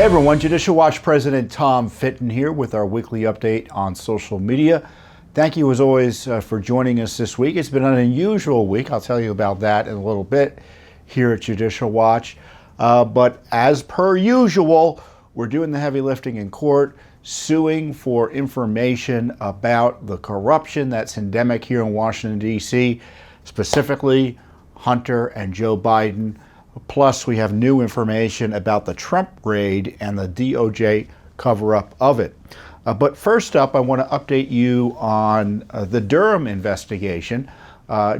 Hey everyone, Judicial Watch President Tom Fitton here with our weekly update on social media. Thank you as always for joining us this week. It's been an unusual week. I'll tell you about that in a little bit here at Judicial Watch. But as per usual, we're doing the heavy lifting in court, suing for information about the corruption that's endemic here in Washington, D.C., specifically Hunter and Joe Biden. Plus, we have new information about the Trump raid and the DOJ cover-up of it. But first up, I want to update you on the Durham investigation.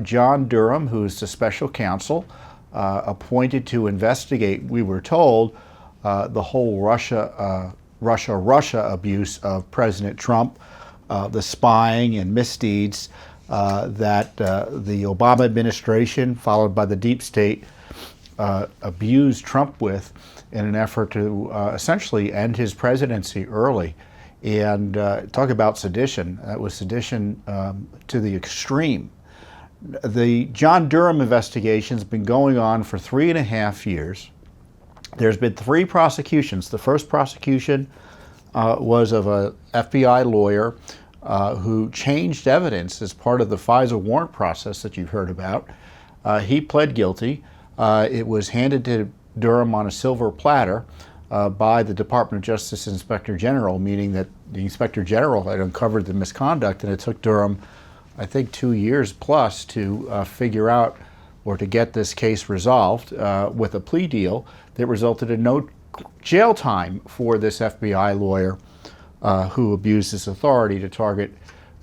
John Durham, who's the special counsel appointed to investigate, we were told, the whole Russia abuse of President Trump, the spying and misdeeds that the Obama administration, followed by the deep state, abused Trump with in an effort to essentially end his presidency early. And talk about sedition. That was sedition to the extreme. The John Durham investigation has been going on for 3.5 years. There's been 3 prosecutions. The first prosecution was of a FBI lawyer who changed evidence as part of the FISA warrant process that you've heard about. He pled guilty. It was handed to Durham on a silver platter by the Department of Justice Inspector General, meaning that the Inspector General had uncovered the misconduct, and it took Durham, I think, 2 years plus to figure out or to get this case resolved with a plea deal that resulted in no jail time for this FBI lawyer who abused his authority to target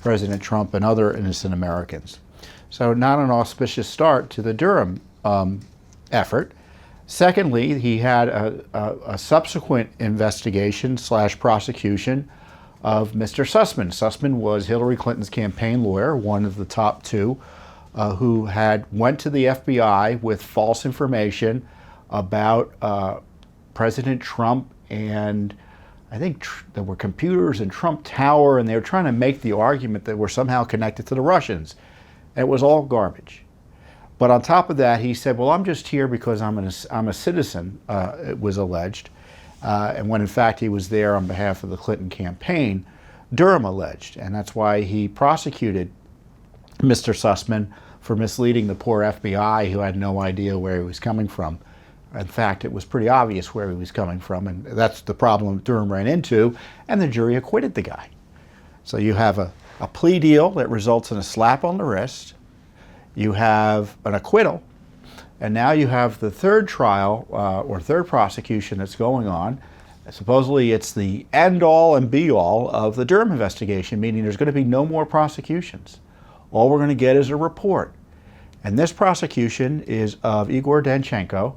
President Trump and other innocent Americans. So not an auspicious start to the Durham effort. Secondly, he had a subsequent investigation / prosecution of Mr. Sussman. Sussman was Hillary Clinton's campaign lawyer, one of the top 2, who went to the FBI with false information about President Trump, and I think there were computers in Trump Tower, and they were trying to make the argument that we're somehow connected to the Russians. And it was all garbage. But on top of that, he said, well, I'm just here because I'm a citizen, it was alleged. And when in fact he was there on behalf of the Clinton campaign, Durham alleged. And that's why he prosecuted Mr. Sussman for misleading the poor FBI, who had no idea where he was coming from. In fact, it was pretty obvious where he was coming from, and that's the problem Durham ran into, and the jury acquitted the guy. So you have a plea deal that results in a slap on the wrist. You have an acquittal, and now you have the third trial or third prosecution that's going on. Supposedly it's the end-all and be-all of the Durham investigation, meaning there's going to be no more prosecutions. All we're going to get is a report. And this prosecution is of Igor Danchenko.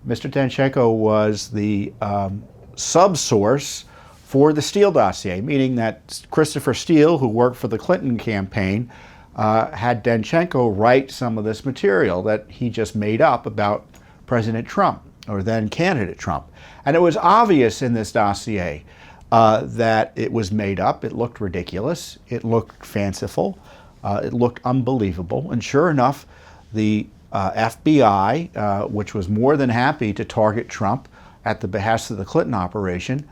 Mr. Danchenko was the subsource for the Steele dossier, meaning that Christopher Steele, who worked for the Clinton campaign, had Danchenko write some of this material that he just made up about President Trump, or then candidate Trump. And it was obvious in this dossier that it was made up. It looked ridiculous. It looked fanciful. It looked unbelievable. And sure enough, the FBI, which was more than happy to target Trump at the behest of the Clinton operation,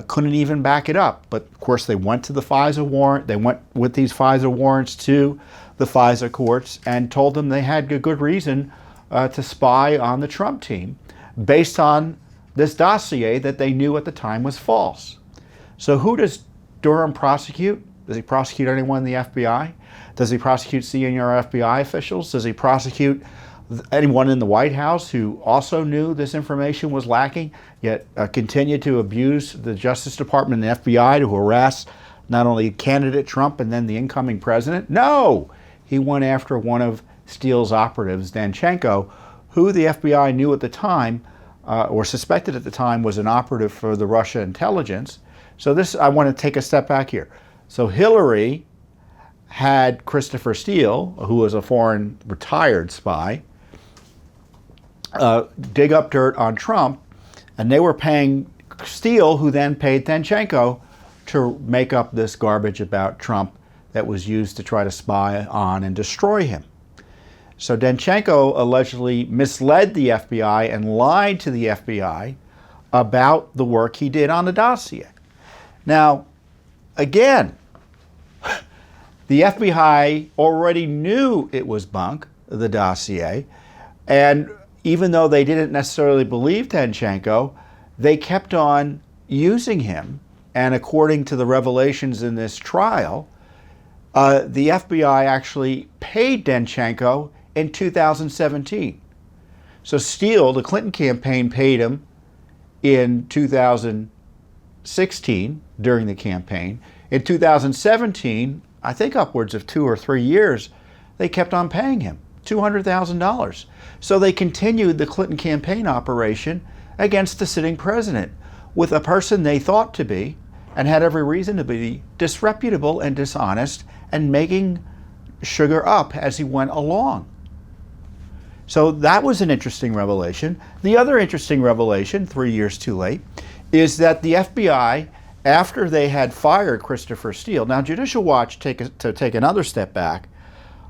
couldn't even back it up. But of course, they went to the FISA warrant. They went with these FISA warrants to the FISA courts and told them they had a good reason to spy on the Trump team based on this dossier that they knew at the time was false. So who does Durham prosecute? Does he prosecute anyone in the FBI? Does he prosecute senior FBI officials? Does he prosecute anyone in the White House who also knew this information was lacking, yet continued to abuse the Justice Department and the FBI to harass not only candidate Trump and then the incoming president? No! He went after one of Steele's operatives, Danchenko, who the FBI knew at the time, or suspected at the time, was an operative for the Russia intelligence. So this, I want to take a step back here. So Hillary had Christopher Steele, who was a foreign retired spy, dig up dirt on Trump, and they were paying Steele, who then paid Danchenko, to make up this garbage about Trump that was used to try to spy on and destroy him. So Danchenko allegedly misled the FBI and lied to the FBI about the work he did on the dossier. Now, again, the FBI already knew it was bunk, the dossier, and even though they didn't necessarily believe Danchenko, they kept on using him. And according to the revelations in this trial, the FBI actually paid Danchenko in 2017. So Steele, the Clinton campaign, paid him in 2016 during the campaign. In 2017, I think upwards of 2 or 3 years, they kept on paying him $200,000. So they continued the Clinton campaign operation against the sitting president with a person they thought to be, and had every reason to be, disreputable and dishonest and making sugar up as he went along. So that was an interesting revelation. The other interesting revelation, 3 years too late, is that the FBI, after they had fired Christopher Steele, now Judicial Watch, to take another step back,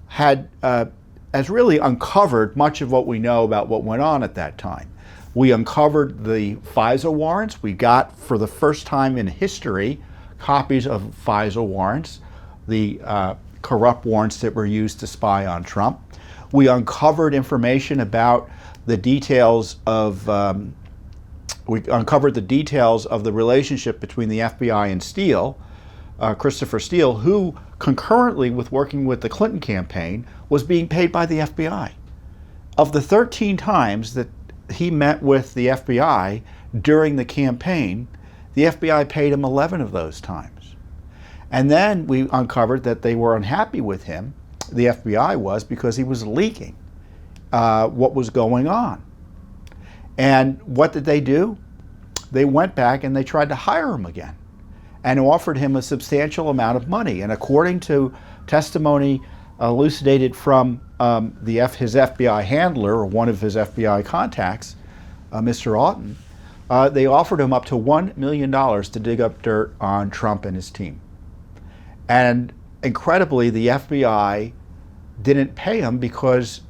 has really uncovered much of what we know about what went on at that time. We uncovered the FISA warrants. We got, for the first time in history, copies of FISA warrants, the corrupt warrants that were used to spy on Trump. We uncovered information about the details of the relationship between the FBI and Steele, Christopher Steele, who concurrently with working with the Clinton campaign was being paid by the FBI. Of the 13 times that he met with the FBI during the campaign, the FBI paid him 11 of those times. And then we uncovered that they were unhappy with him, the FBI was, because he was leaking what was going on. And what did they do? They went back and they tried to hire him again and offered him a substantial amount of money. And according to testimony elucidated from his FBI handler, or one of his FBI contacts, Mr. Auten, they offered him up to $1 million to dig up dirt on Trump and his team. And incredibly, the FBI didn't pay him because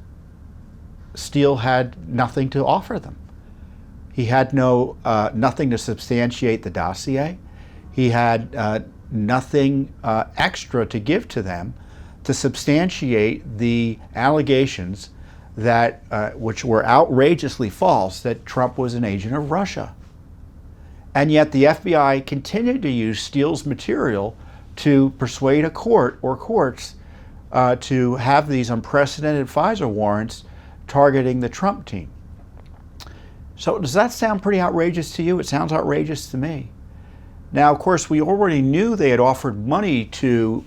Steele had nothing to offer them. He had nothing to substantiate the dossier. He had nothing extra to give to them to substantiate the allegations that, which were outrageously false, that Trump was an agent of Russia. And yet the FBI continued to use Steele's material to persuade a court or courts to have these unprecedented FISA warrants targeting the Trump team. So does that sound pretty outrageous to you? It sounds outrageous to me. Now, of course, we already knew they had offered money to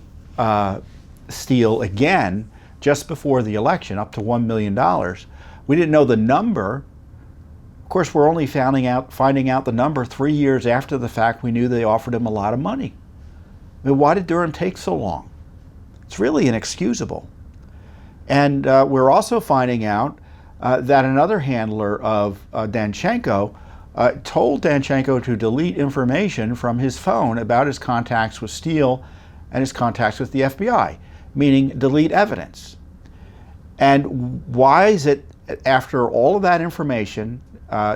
Steele again just before the election, up to $1 million. We didn't know the number. Of course, we're only finding out the number 3 years after the fact. We knew they offered him a lot of money. I mean, why did Durham take so long? It's really inexcusable. And we're also finding out that another handler of Danchenko told Danchenko to delete information from his phone about his contacts with Steele and his contacts with the FBI, meaning delete evidence. And why is it, after all of that information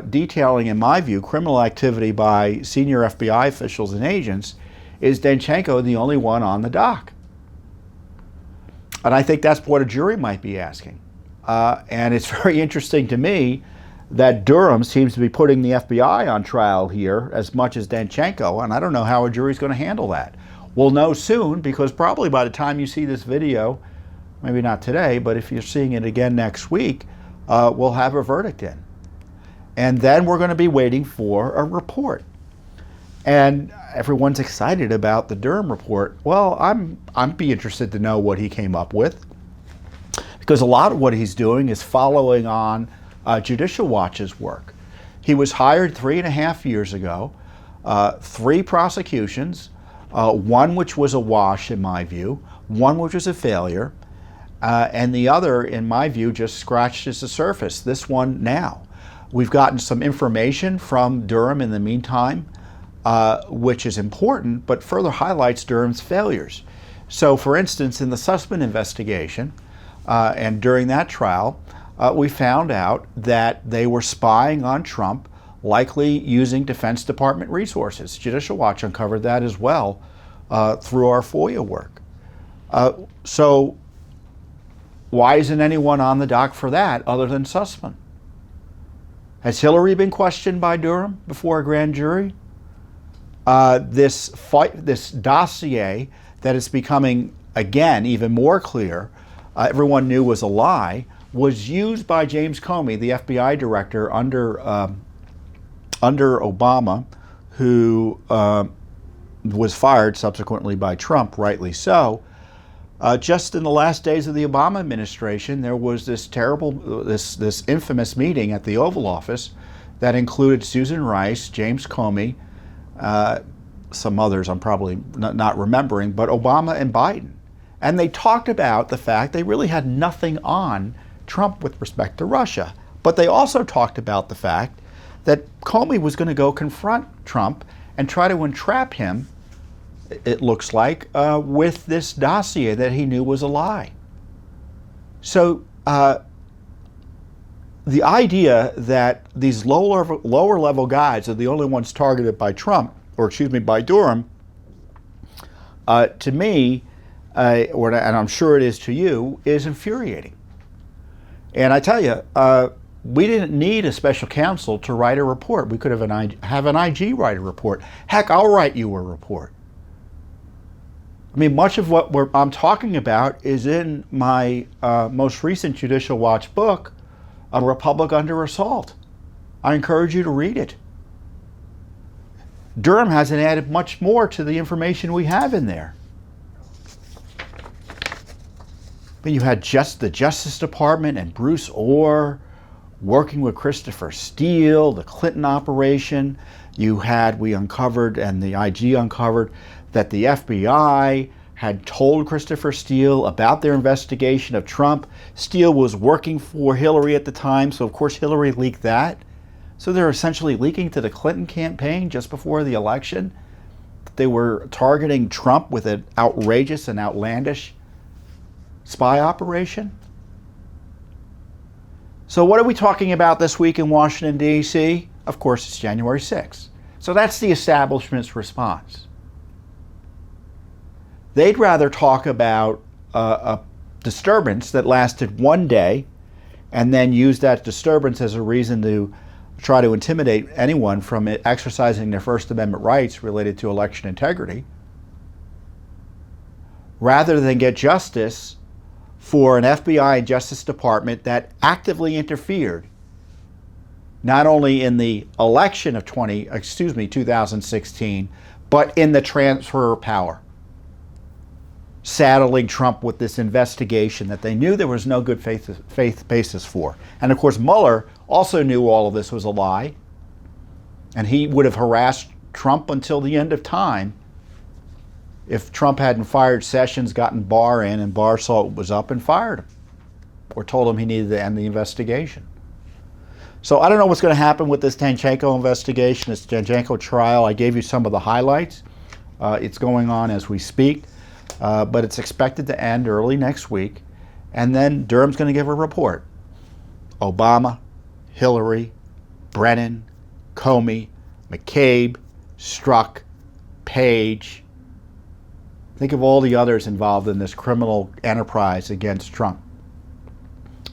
detailing, in my view, criminal activity by senior FBI officials and agents, is Danchenko the only one on the dock? And I think that's what a jury might be asking. And it's very interesting to me that Durham seems to be putting the FBI on trial here as much as Danchenko, and I don't know how a jury's going to handle that. We'll know soon, because probably by the time you see this video, maybe not today, but if you're seeing it again next week, we'll have a verdict in. And then we're going to be waiting for a report. And everyone's excited about the Durham report. Well, I'd be interested to know what he came up with, because a lot of what he's doing is following on Judicial Watch's work. He was hired 3.5 years ago, 3 prosecutions, one which was a wash in my view, one which was a failure, and the other, in my view, just scratched the surface. This one now. We've gotten some information from Durham in the meantime, which is important, but further highlights Durham's failures. So, for instance, in the Sussman investigation, and during that trial, we found out that they were spying on Trump likely using Defense Department resources. Judicial Watch uncovered that as well through our FOIA work. So why isn't anyone on the dock for that other than Sussman? Has Hillary been questioned by Durham before a grand jury? This dossier that is becoming, again, even more clear, everyone knew was a lie, was used by James Comey, the FBI director under Obama, who was fired subsequently by Trump, rightly so. Just in the last days of the Obama administration, there was this this infamous meeting at the Oval Office that included Susan Rice, James Comey, some others I'm probably not remembering, but Obama and Biden. And they talked about the fact they really had nothing on Trump with respect to Russia. But they also talked about the fact that Comey was going to go confront Trump and try to entrap him, it looks like, with this dossier that he knew was a lie. So the idea that these lower level guys are the only ones targeted by Trump, or excuse me, by Durham, to me, and I'm sure it is to you, is infuriating. And I tell you, we didn't need a special counsel to write a report. We could have an IG write a report. Heck, I'll write you a report. I mean, much of what I'm talking about is in my most recent Judicial Watch book, A Republic Under Assault. I encourage you to read it. Durham hasn't added much more to the information we have in there. But you had just the Justice Department and Bruce Orr working with Christopher Steele, the Clinton operation. We uncovered, and the IG uncovered, that the FBI had told Christopher Steele about their investigation of Trump. Steele was working for Hillary at the time, so of course Hillary leaked that. So they're essentially leaking to the Clinton campaign just before the election. They were targeting Trump with an outrageous and outlandish spy operation. So what are we talking about this week in Washington, D.C.? Of course, it's January 6th. So that's the establishment's response. They'd rather talk about a disturbance that lasted one day and then use that disturbance as a reason to try to intimidate anyone from exercising their First Amendment rights related to election integrity, rather than get justice for an FBI and Justice Department that actively interfered not only in the election of 2016, but in the transfer of power, saddling Trump with this investigation that they knew there was no good faith basis for. And of course, Mueller also knew all of this was a lie, and he would have harassed Trump until the end of time if Trump hadn't fired Sessions, gotten Barr in, and Barr saw it was up and fired him, or told him he needed to end the investigation. So I don't know what's going to happen with this Danchenko investigation, this Danchenko trial. I gave you some of the highlights. It's going on as we speak, but it's expected to end early next week, and then Durham's going to give a report. Obama, Hillary, Brennan, Comey, McCabe, Strzok, Page. Think of all the others involved in this criminal enterprise against Trump.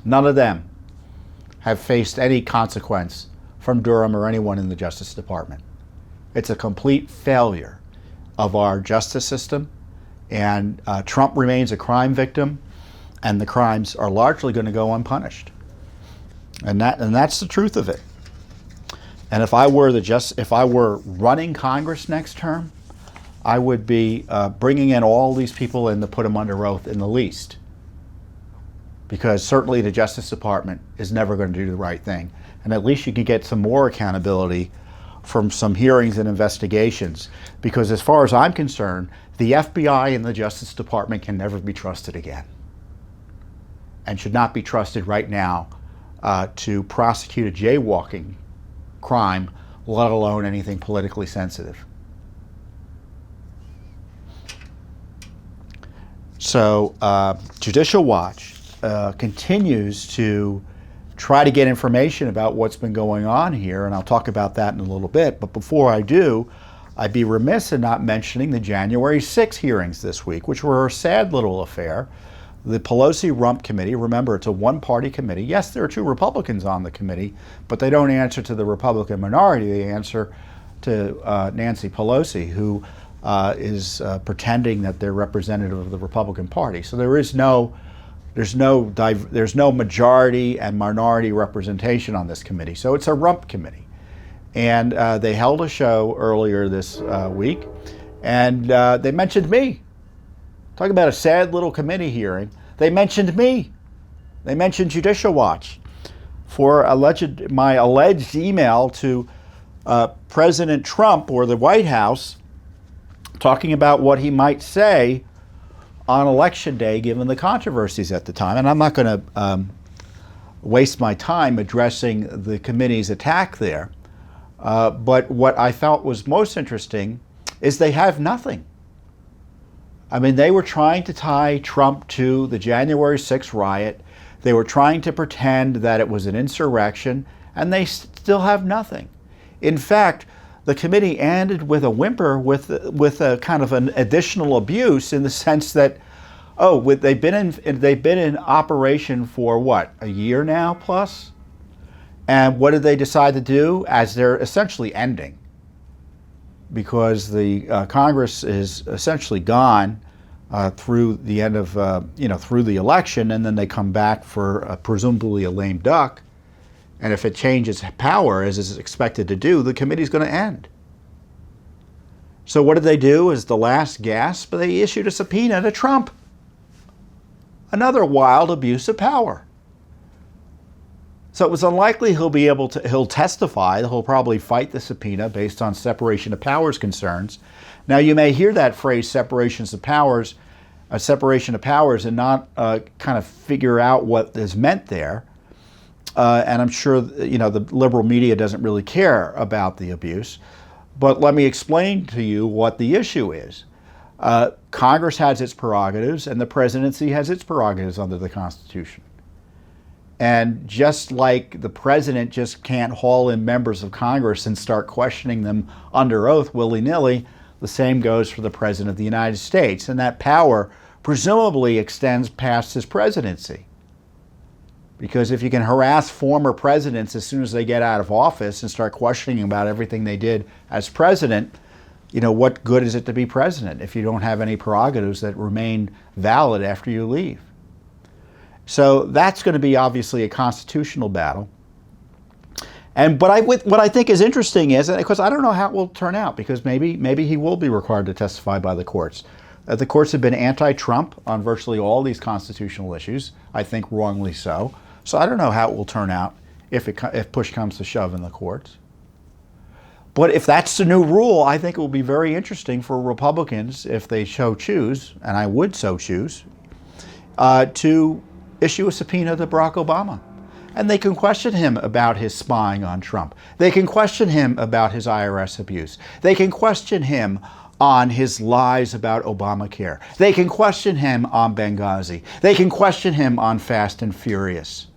None of them have faced any consequence from Durham or anyone in the Justice Department. It's a complete failure of our justice system, and Trump remains a crime victim, and the crimes are largely going to go unpunished. And that's the truth of it. And if I were running Congress next term, I would be bringing in all these people in to put them under oath in the least. Because certainly the Justice Department is never going to do the right thing. And at least you can get some more accountability from some hearings and investigations. Because as far as I'm concerned, the FBI and the Justice Department can never be trusted again. And should not be trusted right now to prosecute a jaywalking crime, let alone anything politically sensitive. So Judicial Watch continues to try to get information about what's been going on here, and I'll talk about that in a little bit. But before I do, I'd be remiss in not mentioning the January 6 hearings this week, which were a sad little affair. The Pelosi-Rump committee, remember, it's a one-party committee. Yes, there are 2 Republicans on the committee, but they don't answer to the Republican minority. They answer to Nancy Pelosi, who is pretending that they're representative of the Republican Party. So there's no majority and minority representation on this committee. So it's a rump committee. And they held a show earlier this week, and they mentioned me. Talk about a sad little committee hearing. They mentioned me. They mentioned Judicial Watch for my alleged email to President Trump or the White House talking about what he might say on Election Day, given the controversies at the time. And I'm not going to waste my time addressing the committee's attack there. But what I felt was most interesting is they have nothing. I mean, they were trying to tie Trump to the January 6th riot. They were trying to pretend that it was an insurrection, and they still have nothing. In fact, the committee ended with a whimper with a kind of an additional abuse, in the sense that, they've been in operation for what, a year now plus? And what did they decide to do as they're essentially ending? Because the Congress is essentially gone through the end of, through the election, and then they come back for presumably a lame duck. And if it changes power, as is expected to do, the committee's going to end. So what did they do as the last gasp? They issued a subpoena to Trump. Another wild abuse of power. So it was unlikely he'll testify. He'll probably fight the subpoena based on separation of powers concerns. Now, you may hear that phrase, separation of powers, and not kind of figure out what is meant there. And I'm sure, the liberal media doesn't really care about the abuse. But let me explain to you what the issue is. Congress has its prerogatives, and the presidency has its prerogatives under the Constitution. And just like the president just can't haul in members of Congress and start questioning them under oath willy-nilly, the same goes for the President of the United States. And that power presumably extends past his presidency. Because if you can harass former presidents as soon as they get out of office and start questioning about everything they did as president, what good is it to be president if you don't have any prerogatives that remain valid after you leave? So that's going to be obviously a constitutional battle. But what I think is interesting is, because I don't know how it will turn out, because maybe he will be required to testify by the courts. The courts have been anti-Trump on virtually all these constitutional issues, I think wrongly so. So I don't know how it will turn out if push comes to shove in the courts. But if that's the new rule, I think it will be very interesting for Republicans, if they so choose, and I would so choose, to issue a subpoena to Barack Obama. And they can question him about his spying on Trump. They can question him about his IRS abuse. They can question him on his lies about Obamacare. They can question him on Benghazi. They can question him on Fast and Furious.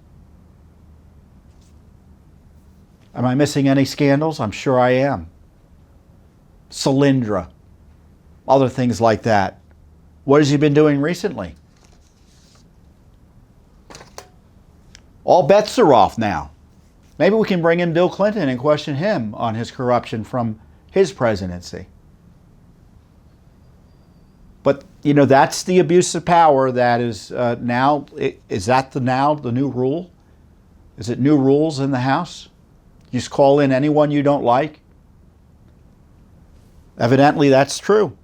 Am I missing any scandals? I'm sure I am. Solyndra, other things like that. What has he been doing recently? All bets are off now. Maybe we can bring in Bill Clinton and question him on his corruption from his presidency. But, that's the abuse of power that is now. Is that the new rule? Is it new rules in the House? You just call in anyone you don't like? Evidently, that's true.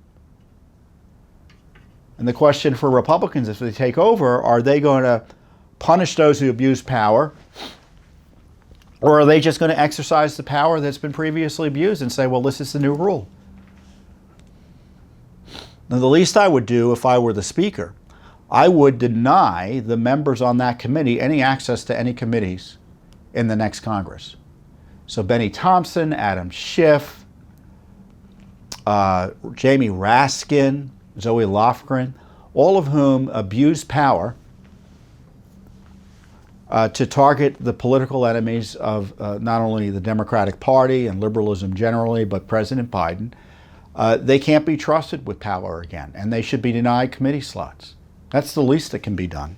And the question for Republicans, if they take over, are they going to punish those who abuse power, or are they just going to exercise the power that's been previously abused and say, well, this is the new rule? Now, the least I would do if I were the Speaker, I would deny the members on that committee any access to any committees in the next Congress. So Benny Thompson, Adam Schiff, Jamie Raskin, Zoe Lofgren, all of whom abuse power, to target the political enemies of not only the Democratic Party and liberalism generally, but President Biden. They can't be trusted with power again, and they should be denied committee slots. That's the least that can be done.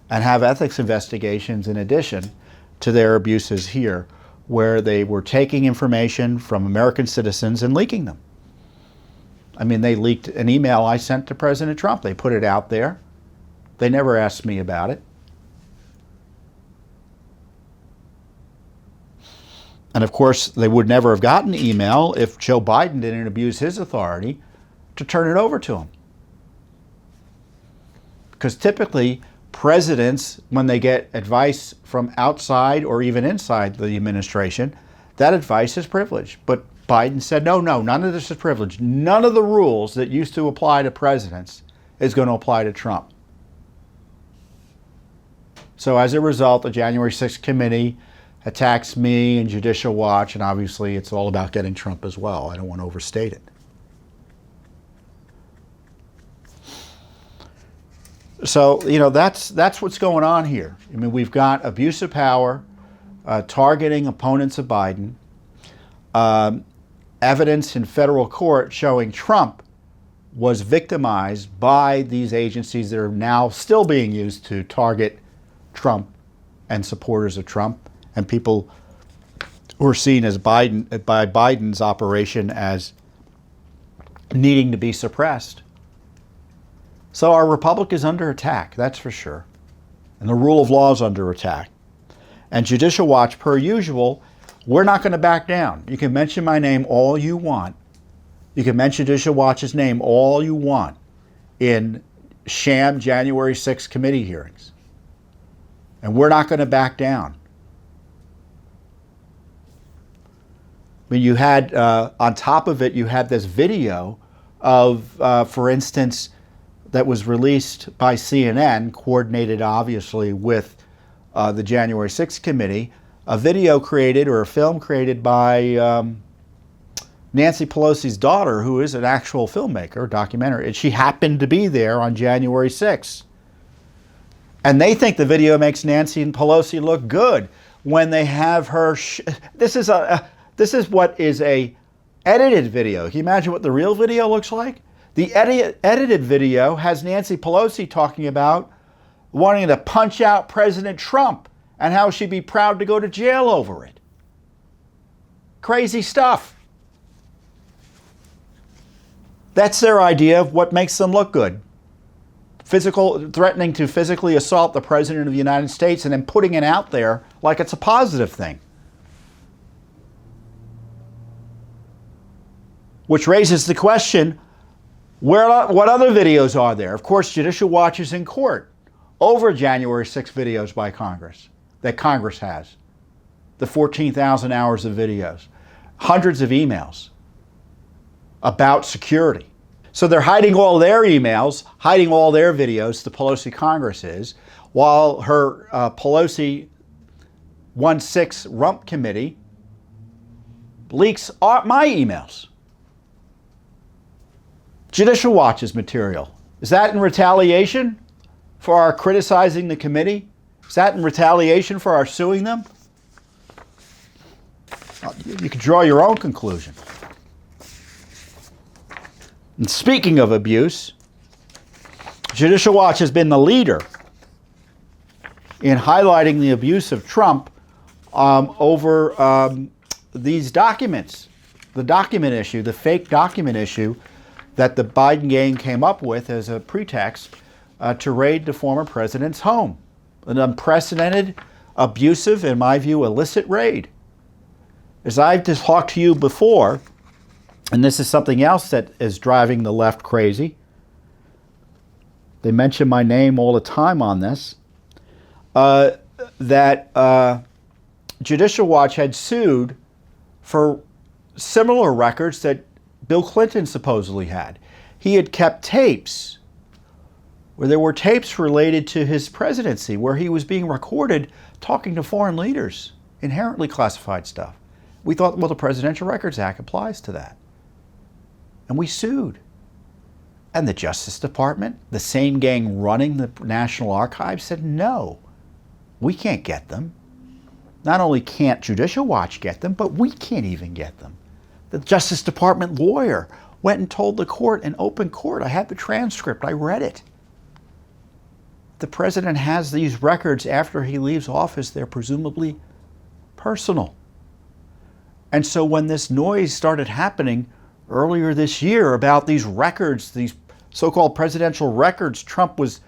And have ethics investigations in addition to their abuses here, where they were taking information from American citizens and leaking them. I mean, they leaked an email I sent to President Trump. They put it out there. They never asked me about it. And of course, they would never have gotten the email if Joe Biden didn't abuse his authority to turn it over to him. Because typically, presidents, when they get advice from outside or even inside the administration, that advice is privileged. But Biden said, no, none of this is privileged. None of the rules that used to apply to presidents is going to apply to Trump. So as a result, the January 6th committee attacks me and Judicial Watch, and obviously it's all about getting Trump as well. I don't want to overstate it. So, you know, that's what's going on here. I mean, we've got abuse of power, targeting opponents of Biden, evidence in federal court showing Trump was victimized by these agencies that are now still being used to target Trump and supporters of Trump and people who are seen as by Biden's operation as needing to be suppressed. So our republic is under attack, that's for sure. And the rule of law is under attack. And Judicial Watch, per usual, we're not going to back down. You can mention my name all you want. You can mention Judicial Watch's name all you want in sham January 6th committee hearings. And we're not going to back down. I mean, you had, on top of it, you had this video of, for instance, that was released by CNN, coordinated obviously with the January 6th committee, a video created or a film created by Nancy Pelosi's daughter, who is an actual filmmaker, documentary, and she happened to be there on January 6th. And they think the video makes Nancy Pelosi look good when they have her. This is what is a edited video. Can you imagine what the real video looks like? The edited video has Nancy Pelosi talking about wanting to punch out President Trump and how she'd be proud to go to jail over it. Crazy stuff. That's their idea of what makes them look good. Threatening to physically assault the President of the United States and then putting it out there like it's a positive thing. Which raises the question, what other videos are there? Of course, Judicial Watch is in court over January 6 videos by Congress, that Congress has. The 14,000 hours of videos, hundreds of emails about security. So they're hiding all their emails, hiding all their videos, the Pelosi Congress is, while her Pelosi 1-6 rump committee leaks my emails. Judicial Watch's material. Is that in retaliation for our criticizing the committee? Is that in retaliation for our suing them? You can draw your own conclusion. And speaking of abuse, Judicial Watch has been the leader in highlighting the abuse of Trump over these documents, the document issue, the fake document issue that the Biden gang came up with as a pretext to raid the former president's home. An unprecedented, abusive, in my view, illicit raid. As I've just talked to you before, and this is something else that is driving the left crazy. They mention my name all the time on this. That Judicial Watch had sued for similar records that Bill Clinton supposedly had. He had kept tapes where there were tapes related to his presidency where he was being recorded talking to foreign leaders, inherently classified stuff. We thought, well, the Presidential Records Act applies to that. And we sued. And the Justice Department, the same gang running the National Archives, said no. We can't get them. Not only can't Judicial Watch get them, but we can't even get them. The Justice Department lawyer went and told the court in open court, I had the transcript, I read it. The president has these records after he leaves office. They're presumably personal. And so when this noise started happening earlier this year about these records, these so-called presidential records, Trump was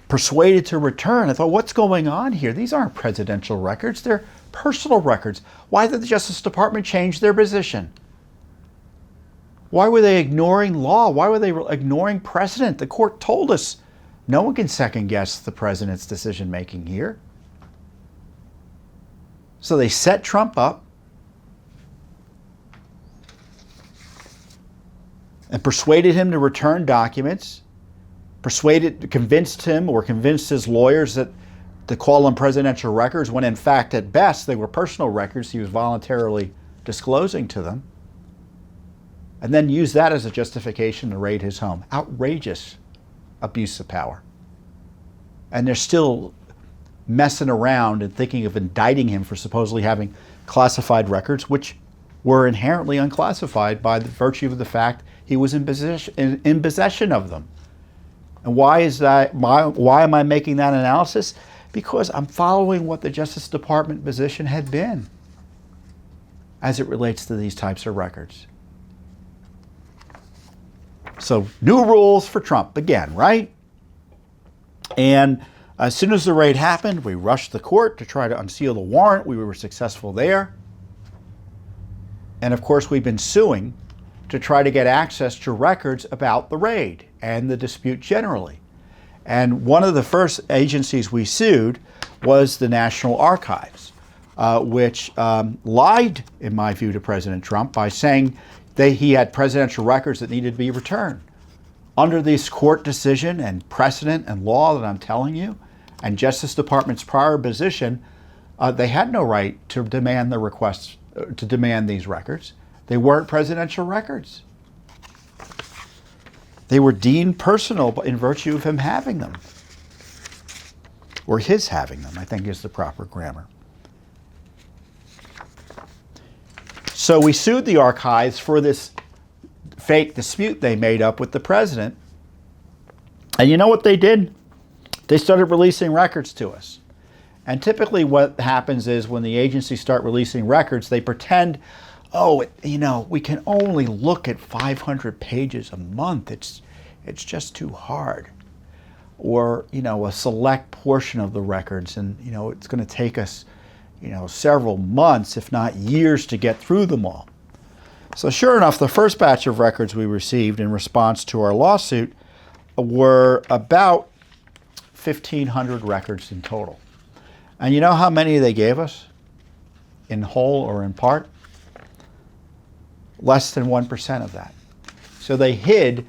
persuaded to return. I thought, what's going on here? These aren't presidential records. They're personal records. Why did the Justice Department change their position? Why were they ignoring law? Why were they ignoring precedent? The court told us no one can second guess the president's decision making here. So they set Trump up and persuaded him to return documents, convinced his lawyers that to call them presidential records when in fact at best they were personal records he was voluntarily disclosing to them, and then used that as a justification to raid his home. Outrageous abuse of power. And they're still messing around and thinking of indicting him for supposedly having classified records, which were inherently unclassified by the virtue of the fact he was in possession of them. And why is that? Why am I making that analysis? Because I'm following what the Justice Department position had been as it relates to these types of records. So new rules for Trump again, right? And as soon as the raid happened, we rushed the court to try to unseal the warrant. We were successful there. And of course, we've been suing to try to get access to records about the raid and the dispute generally. And one of the first agencies we sued was the National Archives, which lied, in my view, to President Trump by saying he had presidential records that needed to be returned. Under this court decision and precedent and law that I'm telling you, and Justice Department's prior position, they had no right to demand the requests, to demand these records. They weren't presidential records. They were deemed personal in virtue of him having them, or his having them, I think is the proper grammar. So we sued the archives for this fake dispute they made up with the president. And you know what they did? They started releasing records to us. And typically what happens is when the agencies start releasing records, they pretend, we can only look at 500 pages a month. It's just too hard. Or, a select portion of the records, and, it's going to take us, several months, if not years, to get through them all. So sure enough, the first batch of records we received in response to our lawsuit were about 1,500 records in total. And you know how many they gave us in whole or in part? Less than 1% of that. So they hid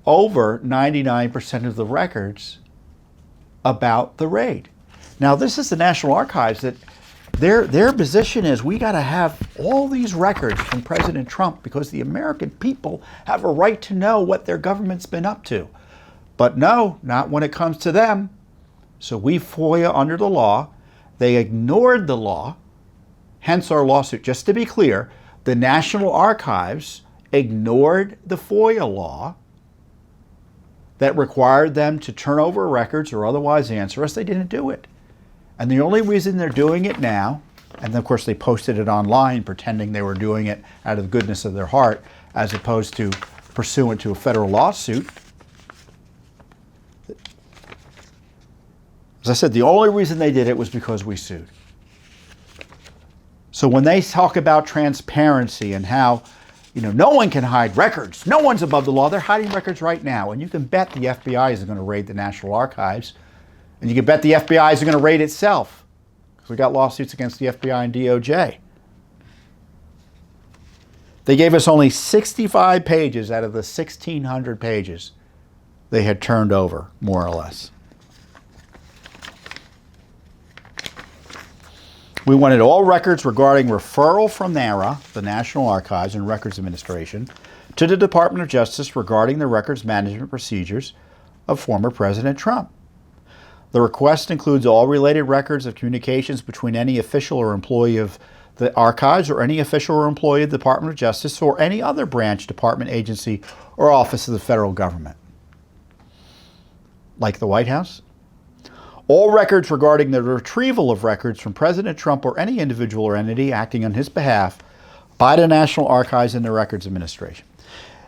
over 99% of the records about the raid. Now this is the National Archives that their position is we got to have all these records from President Trump because the American people have a right to know what their government's been up to. But no, not when it comes to them. So we FOIA under the law. They ignored the law, hence our lawsuit. Just to be clear, the National Archives ignored the FOIA law that required them to turn over records or otherwise answer us. They didn't do it. And the only reason they're doing it now, and of course they posted it online pretending they were doing it out of the goodness of their heart as opposed to pursuant to a federal lawsuit. As I said, the only reason they did it was because we sued. So when they talk about transparency and how, no one can hide records, no one's above the law, they're hiding records right now. And you can bet the FBI is going to raid the National Archives. And you can bet the FBI is going to raid itself. Because we got lawsuits against the FBI and DOJ. They gave us only 65 pages out of the 1,600 pages they had turned over, more or less. We wanted all records regarding referral from NARA, the National Archives and Records Administration, to the Department of Justice regarding the records management procedures of former President Trump. The request includes all related records of communications between any official or employee of the archives or any official or employee of the Department of Justice or any other branch, department, agency, or office of the federal government. Like the White House. All records regarding the retrieval of records from President Trump or any individual or entity acting on his behalf by the National Archives and the Records Administration.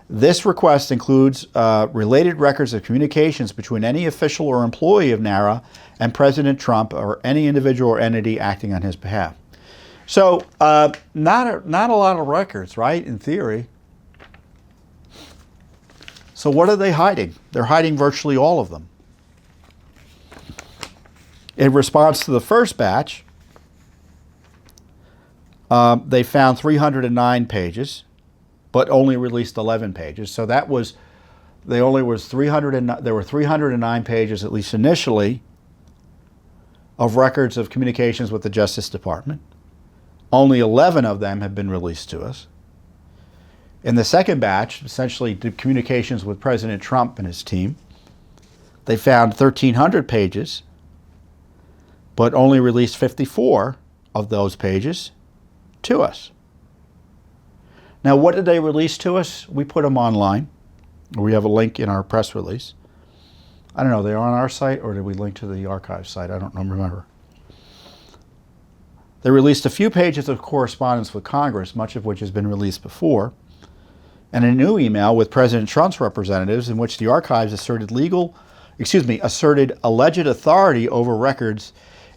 This request includes related records of communications between any official or employee of NARA and President Trump or any individual or entity acting on his behalf. So not a lot of records, right, in theory. So what are they hiding? They're hiding virtually all of them. In response to the first batch, they found 309 pages, but only released 11 pages. So that was, there were 309 pages, at least initially, of records of communications with the Justice Department. Only 11 of them have been released to us. In the second batch, essentially the communications with President Trump and his team, they found 1,300 pages, but only released 54 of those pages to us. Now, what did they release to us? We put them online. We have a link in our press release. I don't know, they're on our site, or did we link to the archive site? I don't remember. They released a few pages of correspondence with Congress, much of which has been released before, and a new email with President Trump's representatives in which the archives asserted alleged authority over records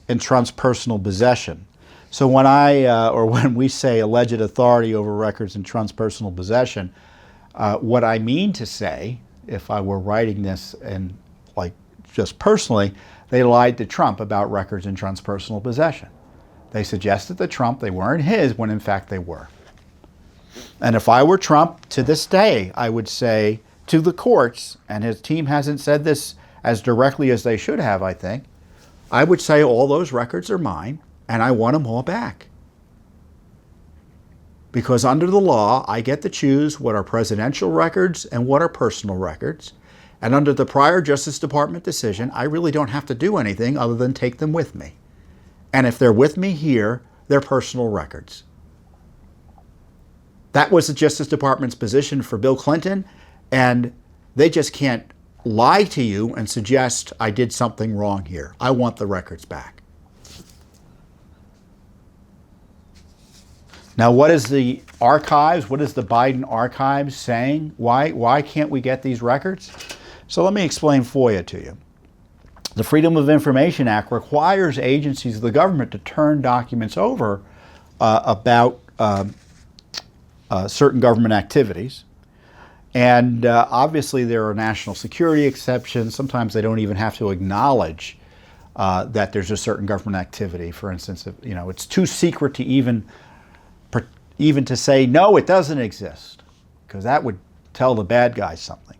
in Trump's personal possession. So when we say alleged authority over records in Trump's personal possession, what I mean to say, if I were writing this and just personally, they lied to Trump about records in Trump's personal possession. They suggested to Trump they weren't his when in fact they were. And if I were Trump to this day, I would say to the courts, and his team hasn't said this as directly as they should have, I think, I would say all those records are mine and I want them all back. Because under the law, I get to choose what are presidential records and what are personal records. And under the prior Justice Department decision, I really don't have to do anything other than take them with me. And if they're with me here, they're personal records. That was the Justice Department's position for Bill Clinton, and they just can't lie to you and suggest I did something wrong here. I want the records back. Now, what is the archives? What is the Biden archives saying? Why can't we get these records? So let me explain FOIA to you. The Freedom of Information Act requires agencies of the government to turn documents over about certain government activities. And obviously there are national security exceptions. Sometimes they don't even have to acknowledge that there's a certain government activity. For instance, if, it's too secret to even to say, no, it doesn't exist, because that would tell the bad guys something.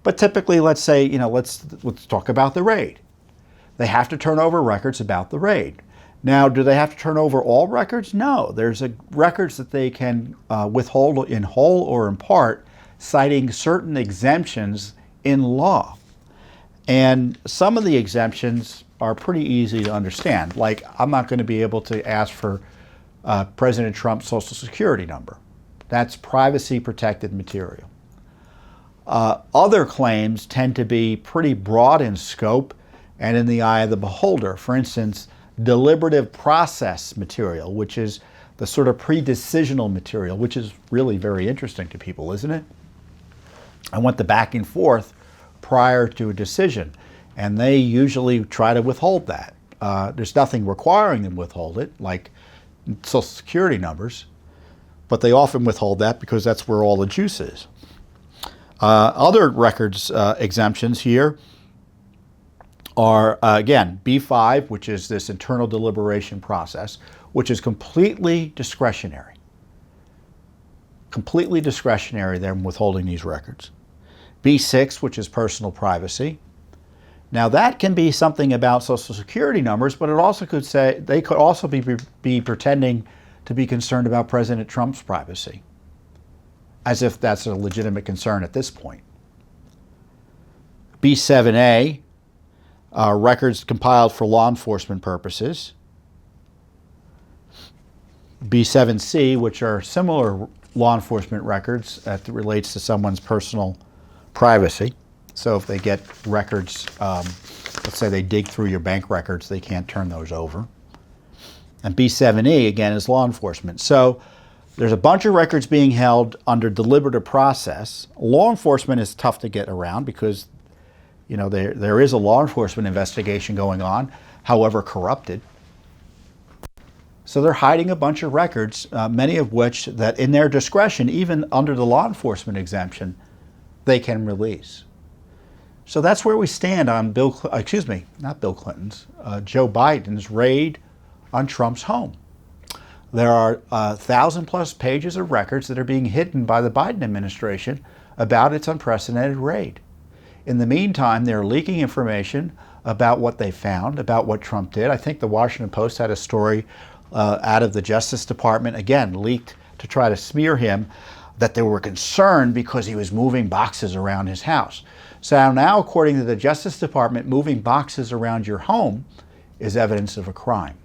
But typically, let's say, let's talk about the raid. They have to turn over records about the raid. Now, do they have to turn over all records? No. There's records that they can withhold in whole or in part, citing certain exemptions in law. And some of the exemptions are pretty easy to understand. Like, I'm not going to be able to ask for President Trump's Social Security number. That's privacy protected material. Other claims tend to be pretty broad in scope and in the eye of the beholder. For instance, deliberative process material, which is the sort of pre-decisional material, which is really very interesting to people, isn't it? I want the back and forth prior to a decision, and they usually try to withhold that. There's nothing requiring them to withhold it, like Social Security numbers, but they often withhold that because that's where all the juice is. Other records exemptions here are, again, B5, which is this internal deliberation process, which is completely discretionary. Completely discretionary, they're withholding these records. B6, which is personal privacy. Now that can be something about Social Security numbers, but it also could say, they could also be pretending to be concerned about President Trump's privacy, as if that's a legitimate concern at this point. B7A records compiled for law enforcement purposes. B7C, which are similar law enforcement records that relates to someone's personal privacy. So if they get records, let's say they dig through your bank records, they can't turn those over. And B7E, again, is law enforcement. So there's a bunch of records being held under deliberative process. Law enforcement is tough to get around because, you know, there is a law enforcement investigation going on, however corrupted. So they're hiding a bunch of records, many of which that in their discretion, even under the law enforcement exemption, they can release. So that's where we stand on Joe Biden's raid on Trump's home. There are 1,000+ pages of records that are being hidden by the Biden administration about its unprecedented raid. In the meantime, they're leaking information about what they found, about what Trump did. I think the Washington Post had a story out of the Justice Department, again, leaked to try to smear him, that they were concerned because he was moving boxes around his house. So now, according to the Justice Department, moving boxes around your home is evidence of a crime.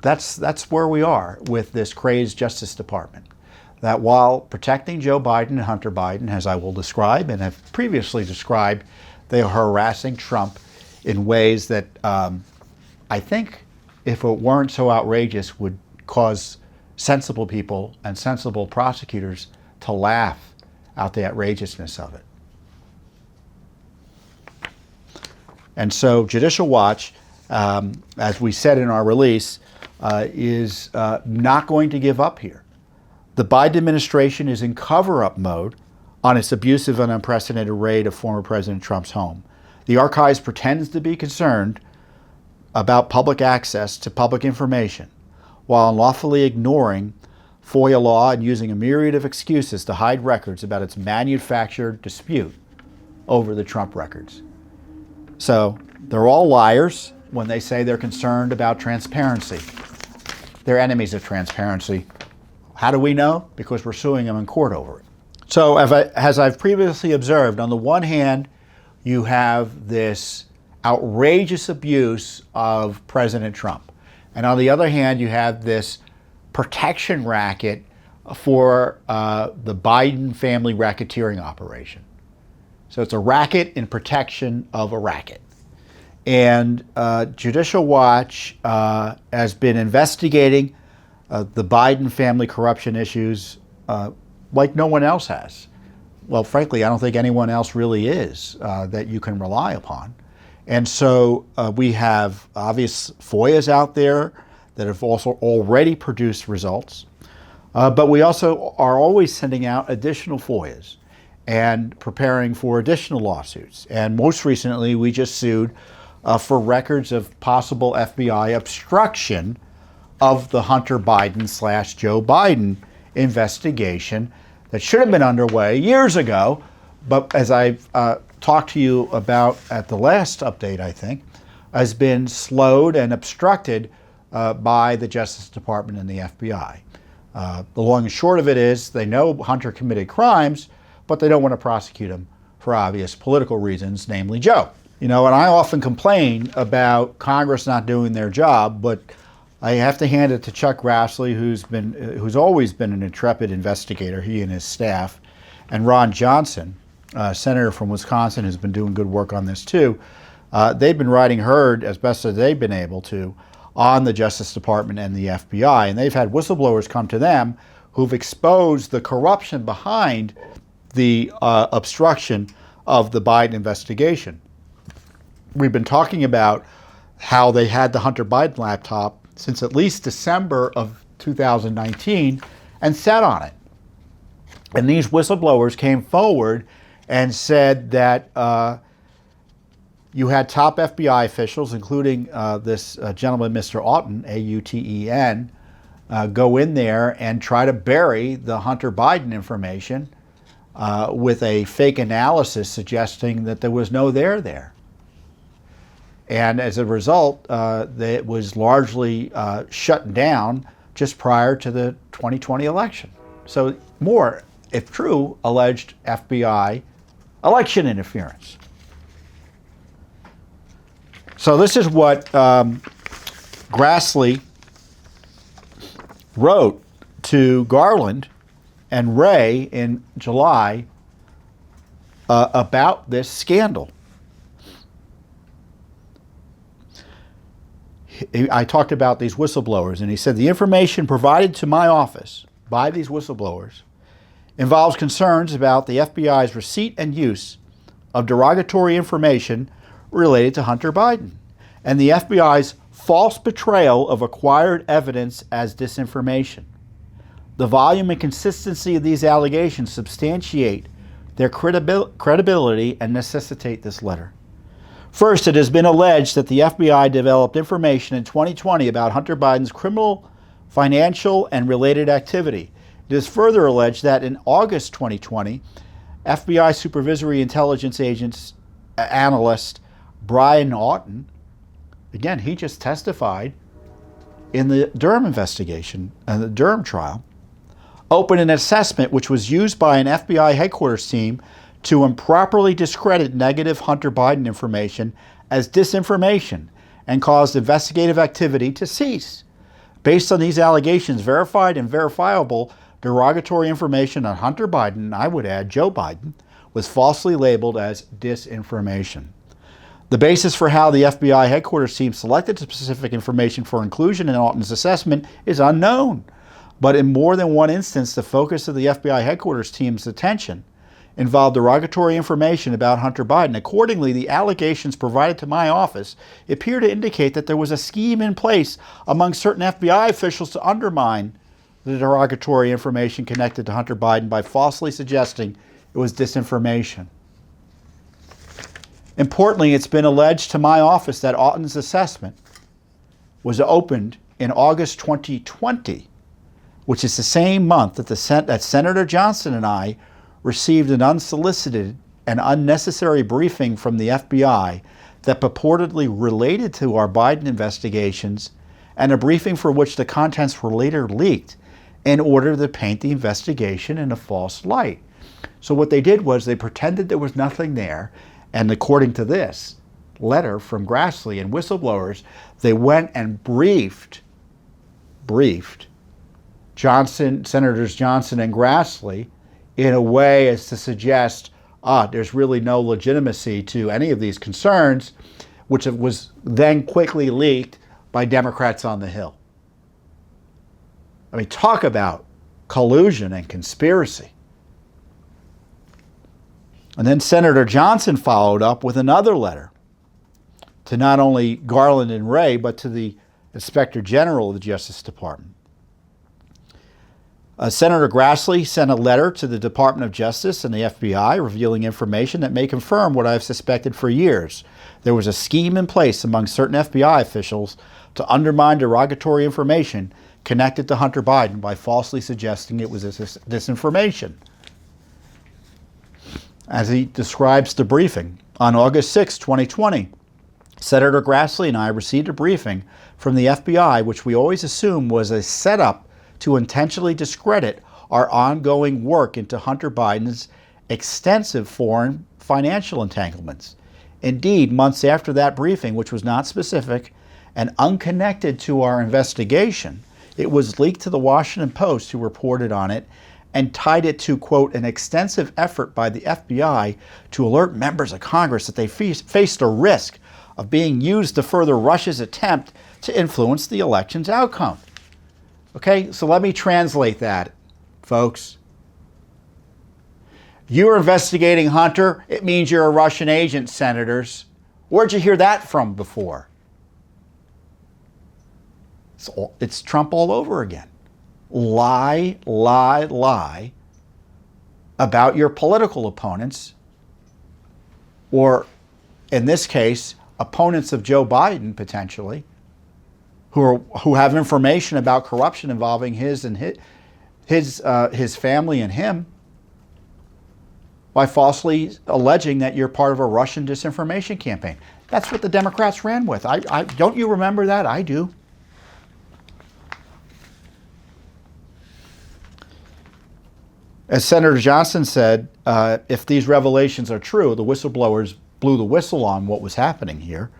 That's where we are with this crazed Justice Department. That while protecting Joe Biden and Hunter Biden, as I will describe and have previously described, they are harassing Trump in ways that I think, if it weren't so outrageous, would cause sensible people and sensible prosecutors to laugh out the outrageousness of it. And so Judicial Watch, as we said in our release, is not going to give up here. The Biden administration is in cover-up mode on its abusive and unprecedented raid of former President Trump's home. The archives pretends to be concerned about public access to public information, while unlawfully ignoring FOIA law and using a myriad of excuses to hide records about its manufactured dispute over the Trump records. So they're all liars when they say they're concerned about transparency. They're enemies of transparency. How do we know? Because we're suing them in court over it. So as I've previously observed, on the one hand, you have this outrageous abuse of President Trump. And on the other hand, you have this protection racket for the Biden family racketeering operation. So it's a racket in protection of a racket. And Judicial Watch has been investigating the Biden family corruption issues like no one else has. Well, frankly, I don't think anyone else really is that you can rely upon. And so we have obvious FOIAs out there that have also already produced results. But we also are always sending out additional FOIAs and preparing for additional lawsuits. And most recently, we just sued for records of possible FBI obstruction of the Hunter Biden / Joe Biden investigation that should have been underway years ago. But as I've talked to you about at the last update, I think, has been slowed and obstructed by the Justice Department and the FBI. The long and short of it is they know Hunter committed crimes, but they don't want to prosecute him for obvious political reasons, namely Joe. You know, and I often complain about Congress not doing their job, but I have to hand it to Chuck Grassley, who's always been an intrepid investigator, he and his staff, and Ron Johnson, senator from Wisconsin, who's been doing good work on this too. They've been riding herd as best as they've been able to on the Justice Department and the FBI, and they've had whistleblowers come to them who've exposed the corruption behind the obstruction of the Biden investigation. We've been talking about how they had the Hunter Biden laptop since at least December of 2019 and sat on it. And these whistleblowers came forward and said that you had top FBI officials, including this gentleman, Mr. Auten, A-U-T-E-N, go in there and try to bury the Hunter Biden information with a fake analysis suggesting that there was no there. And as a result, it was largely shut down just prior to the 2020 election. So more, if true, alleged FBI election interference. So this is what Grassley wrote to Garland and Wray in July about this scandal. I talked about these whistleblowers, and he said, the information provided to my office by these whistleblowers involves concerns about the FBI's receipt and use of derogatory information related to Hunter Biden and the FBI's false portrayal of acquired evidence as disinformation. The volume and consistency of these allegations substantiate their credibility and necessitate this letter. First, it has been alleged that the FBI developed information in 2020 about Hunter Biden's criminal, financial, and related activity. It is further alleged that in August 2020, FBI Supervisory Intelligence analyst Brian Auten, again, he just testified in the Durham investigation, the Durham trial, opened an assessment which was used by an FBI headquarters team to improperly discredit negative Hunter Biden information as disinformation and caused investigative activity to cease. Based on these allegations, verified and verifiable derogatory information on Hunter Biden, I would add Joe Biden, was falsely labeled as disinformation. The basis for how the FBI headquarters team selected specific information for inclusion in Auten's assessment is unknown. But in more than one instance, the focus of the FBI headquarters team's attention involved derogatory information about Hunter Biden. Accordingly, the allegations provided to my office appear to indicate that there was a scheme in place among certain FBI officials to undermine the derogatory information connected to Hunter Biden by falsely suggesting it was disinformation. Importantly, it's been alleged to my office that Auten's assessment was opened in August 2020, which is the same month that Senator Johnson and I received an unsolicited and unnecessary briefing from the FBI that purportedly related to our Biden investigations, and a briefing for which the contents were later leaked in order to paint the investigation in a false light. So what they did was they pretended there was nothing there, and according to this letter from Grassley and whistleblowers, they went and briefed Senators Johnson and Grassley in a way as to suggest, there's really no legitimacy to any of these concerns, which was then quickly leaked by Democrats on the Hill. I mean, talk about collusion and conspiracy. And then Senator Johnson followed up with another letter to not only Garland and Wray, but to the Inspector General of the Justice Department. Senator Grassley sent a letter to the Department of Justice and the FBI revealing information that may confirm what I've suspected for years. There was a scheme in place among certain FBI officials to undermine derogatory information connected to Hunter Biden by falsely suggesting it was disinformation. As he describes the briefing, on August 6, 2020, Senator Grassley and I received a briefing from the FBI, which we always assumed was a setup to intentionally discredit our ongoing work into Hunter Biden's extensive foreign financial entanglements. Indeed, months after that briefing, which was not specific and unconnected to our investigation, it was leaked to the Washington Post, who reported on it and tied it to, quote, an extensive effort by the FBI to alert members of Congress that they faced a risk of being used to further Russia's attempt to influence the election's outcome. Okay, so let me translate that, folks. You're investigating Hunter, it means you're a Russian agent, senators. Where'd you hear that from before? It's Trump all over again. Lie, lie, lie about your political opponents, or in this case, opponents of Joe Biden potentially, who have information about corruption involving his family and him, by falsely alleging that you're part of a Russian disinformation campaign. That's what the Democrats ran with. I don't you remember that? I do. As Senator Johnson said, if these revelations are true, the whistleblowers blew the whistle on what was happening here.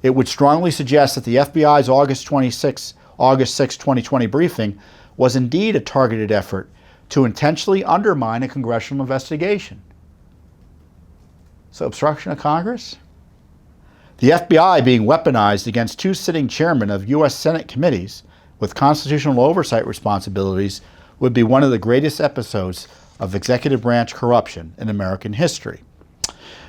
It would strongly suggest that the FBI's August 6, 2020 briefing was indeed a targeted effort to intentionally undermine a congressional investigation. So obstruction of Congress? The FBI being weaponized against two sitting chairmen of U.S. Senate committees with constitutional oversight responsibilities would be one of the greatest episodes of executive branch corruption in American history.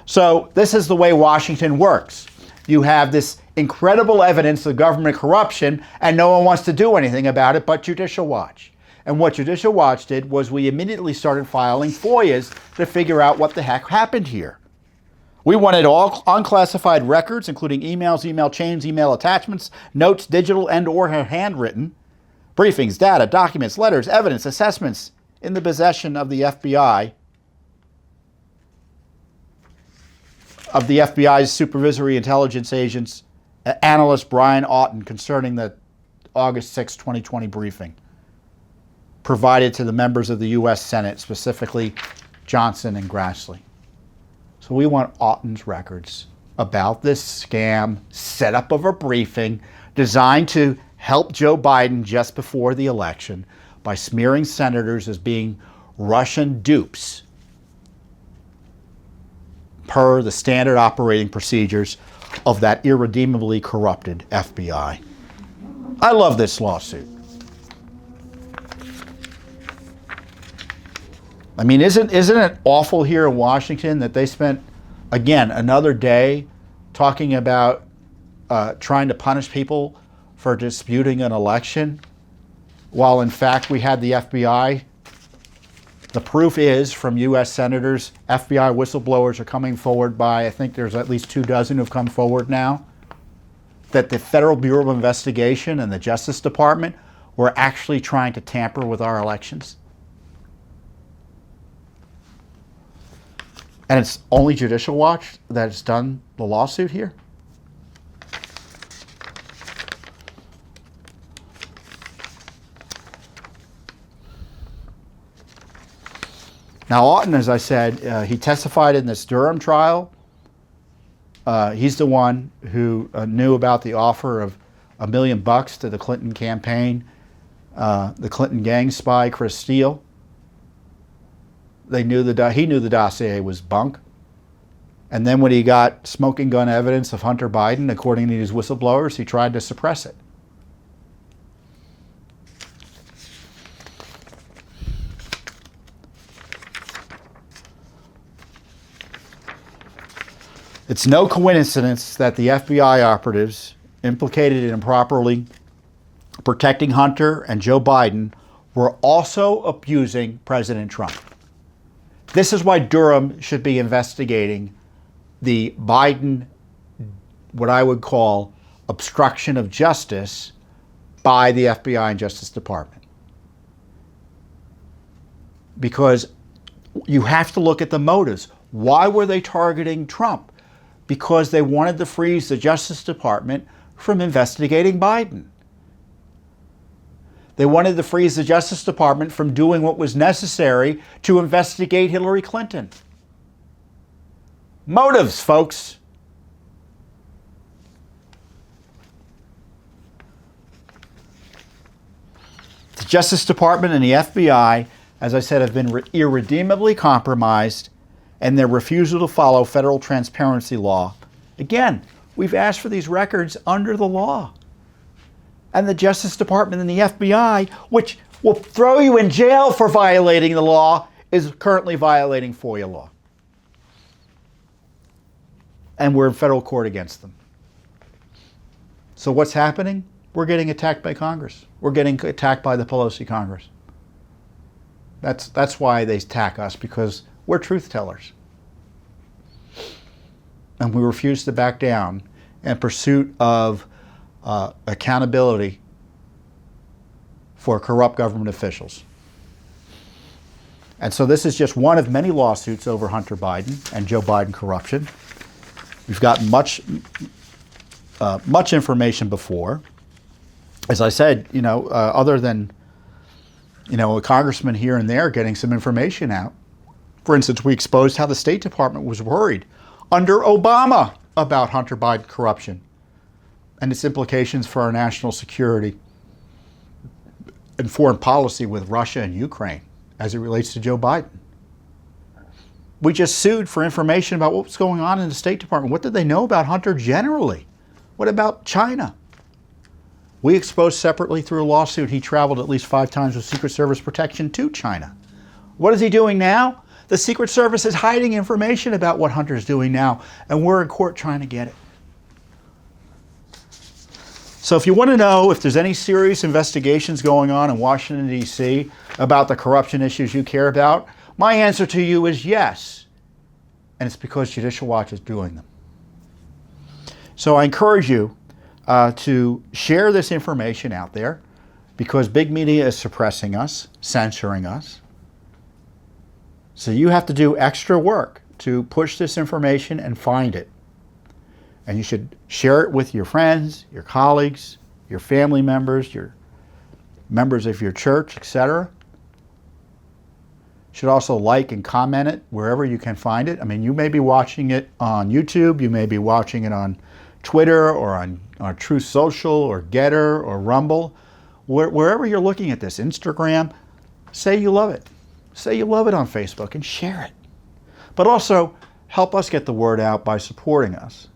So this is the way Washington works. You have this incredible evidence of government corruption, and no one wants to do anything about it but Judicial Watch. And what Judicial Watch did was we immediately started filing FOIAs to figure out what the heck happened here. We wanted all unclassified records, including emails, email chains, email attachments, notes, digital and or handwritten, briefings, data, documents, letters, evidence, assessments in the possession of the FBI, of the FBI's supervisory intelligence agents, analyst Brian Auten, concerning the August 6, 2020 briefing provided to the members of the U.S. Senate, specifically Johnson and Grassley. So we want Auten's records about this scam setup of a briefing designed to help Joe Biden just before the election by smearing senators as being Russian dupes per the standard operating procedures of that irredeemably corrupted FBI. I love this lawsuit. I mean, isn't it awful here in Washington that they spent, again, another day talking about trying to punish people for disputing an election, while in fact we had the FBI. The proof is from U.S. senators, FBI whistleblowers are coming forward by, I think there's at least 24 who've come forward now, that the Federal Bureau of Investigation and the Justice Department were actually trying to tamper with our elections. And it's only Judicial Watch that has done the lawsuit here? Now, Auten, as I said, he testified in this Durham trial. He's the one who knew about the offer of $1 million to the Clinton campaign, the Clinton gang spy, Chris Steele. He knew the dossier was bunk. And then when he got smoking gun evidence of Hunter Biden, according to his whistleblowers, he tried to suppress it. It's no coincidence that the FBI operatives implicated in improperly protecting Hunter and Joe Biden were also abusing President Trump. This is why Durham should be investigating the Biden, what I would call obstruction of justice by the FBI and Justice Department. Because you have to look at the motives. Why were they targeting Trump? Because they wanted to freeze the Justice Department from investigating Biden. They wanted to freeze the Justice Department from doing what was necessary to investigate Hillary Clinton. Motives, folks. The Justice Department and the FBI, as I said, have been irredeemably compromised, and their refusal to follow federal transparency law. Again, we've asked for these records under the law. And the Justice Department and the FBI, which will throw you in jail for violating the law, is currently violating FOIA law. And we're in federal court against them. So what's happening? We're getting attacked by Congress. We're getting attacked by the Pelosi Congress. That's why they attack us, because we're truth tellers. And we refuse to back down in pursuit of accountability for corrupt government officials. And so this is just one of many lawsuits over Hunter Biden and Joe Biden corruption. We've gotten much information before. As I said, other than, a congressman here and there getting some information out. For instance, we exposed how the State Department was worried under Obama about Hunter Biden corruption. and its implications for our national security and foreign policy with Russia and Ukraine as it relates to Joe Biden. We just sued for information about what's going on in the State Department. What did they know about Hunter generally? What about China? We exposed separately through a lawsuit he traveled at least 5 times with Secret Service protection to China. What is he doing now? The Secret Service is hiding information about what Hunter's doing now, and we're in court trying to get it. So if you want to know if there's any serious investigations going on in Washington, D.C. about the corruption issues you care about, my answer to you is yes. And it's because Judicial Watch is doing them. So I encourage you to share this information out there, because big media is suppressing us, censoring us. So you have to do extra work to push this information and find it. And you should share it with your friends, your colleagues, your family members, your members of your church, etc. Should also like and comment it wherever you can find it. I mean, you may be watching it on YouTube, you may be watching it on Twitter or on Truth Social or Getter or Rumble. Wherever you're looking at this, Instagram, say you love it. Say you love it on Facebook and share it. But also help us get the word out by supporting us.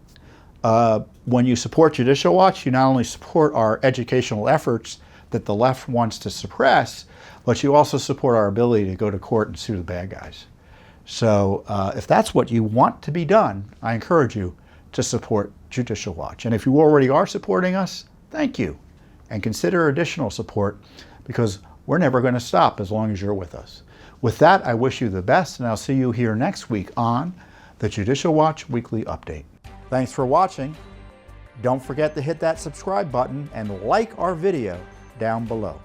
When you support Judicial Watch, you not only support our educational efforts that the left wants to suppress, but you also support our ability to go to court and sue the bad guys. So if that's what you want to be done, I encourage you to support Judicial Watch. And if you already are supporting us, thank you. And consider additional support, because we're never going to stop as long as you're with us. With that, I wish you the best, and I'll see you here next week on the Judicial Watch Weekly Update. Thanks for watching. Don't forget to hit that subscribe button and like our video down below.